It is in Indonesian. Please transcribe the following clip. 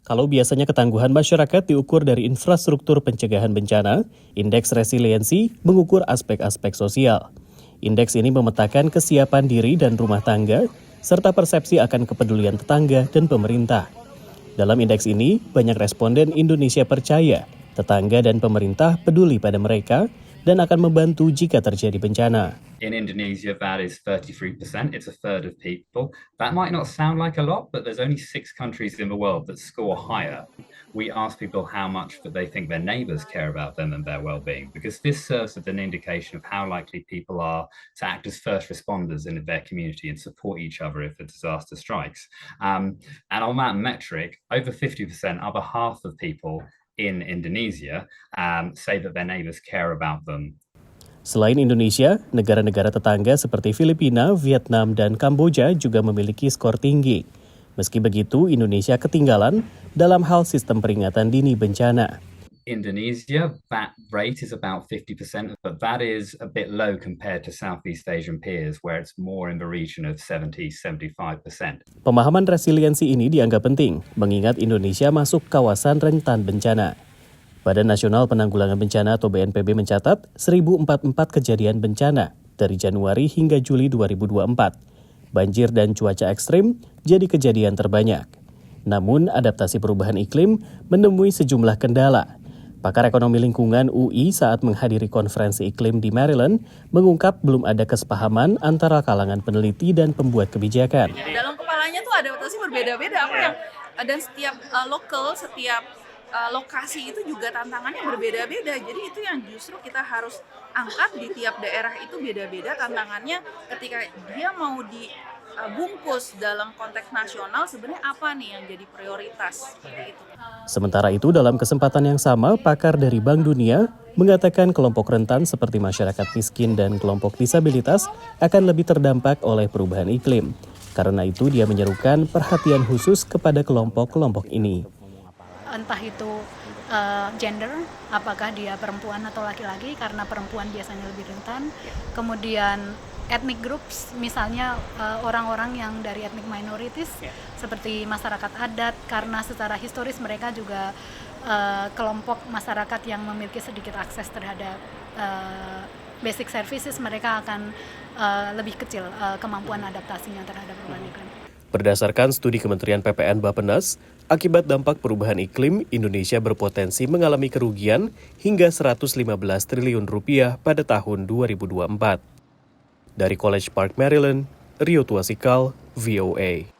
Kalau biasanya ketangguhan masyarakat diukur dari infrastruktur pencegahan bencana, indeks resiliensi mengukur aspek-aspek sosial. Indeks ini memetakan kesiapan diri dan rumah tangga, serta persepsi akan kepedulian tetangga dan pemerintah. Dalam indeks ini, banyak responden Indonesia percaya tetangga dan pemerintah peduli pada mereka dan akan membantu jika terjadi bencana. In Indonesia, that is 33%. It's a third of people. That might not sound like a lot, but there's only 6 countries in the world that score higher. We ask people how much that they think their neighbors care about them and their well-being, because this serves as an indication of how likely people are to act as first responders in their community and support each other if a disaster strikes. And on that metric, over 50%, over half of people in Indonesia say that their neighbors care about them. Selain Indonesia, negara-negara tetangga seperti Filipina, Vietnam, dan Kamboja juga memiliki skor tinggi. Meski begitu, Indonesia ketinggalan dalam hal sistem peringatan dini bencana. Indonesia, that rate is about 50%, but that is a bit low compared to Southeast Asian peers, where it's more in the region of 70-75%. Pemahaman resiliensi ini dianggap penting, mengingat Indonesia masuk kawasan rentan bencana. Badan Nasional Penanggulangan Bencana atau BNPB mencatat 1.044 kejadian bencana dari Januari hingga Juli 2024. Banjir dan cuaca ekstrim jadi kejadian terbanyak. Namun, adaptasi perubahan iklim menemui sejumlah kendala. Pakar ekonomi lingkungan UI saat menghadiri konferensi iklim di Maryland mengungkap belum ada kesepahaman antara kalangan peneliti dan pembuat kebijakan. Dalam kepalanya tuh adaptasi berbeda-beda dan setiap setiap lokasi itu juga tantangannya berbeda-beda. Jadi itu yang justru kita harus angkat, di tiap daerah itu beda-beda tantangannya ketika dia mau dibungkus dalam konteks nasional, sebenarnya apa nih yang jadi prioritas gitu. Sementara itu, dalam kesempatan yang sama, pakar dari Bank Dunia mengatakan kelompok rentan seperti masyarakat miskin dan kelompok disabilitas akan lebih terdampak oleh perubahan iklim. Karena itu, dia menyerukan perhatian khusus kepada kelompok-kelompok ini. Entah itu gender, apakah dia perempuan atau laki-laki, karena perempuan biasanya lebih rentan. Kemudian ethnic groups, misalnya orang-orang yang dari ethnic minorities seperti masyarakat adat, karena secara historis mereka juga kelompok masyarakat yang memiliki sedikit akses terhadap basic services, mereka akan lebih kecil kemampuan adaptasinya terhadap perubahan iklim. Berdasarkan studi Kementerian PPN Bappenas, akibat dampak perubahan iklim, Indonesia berpotensi mengalami kerugian hingga 115 triliun rupiah pada tahun 2024. Dari College Park, Maryland, Rio Tuasikal, VOA.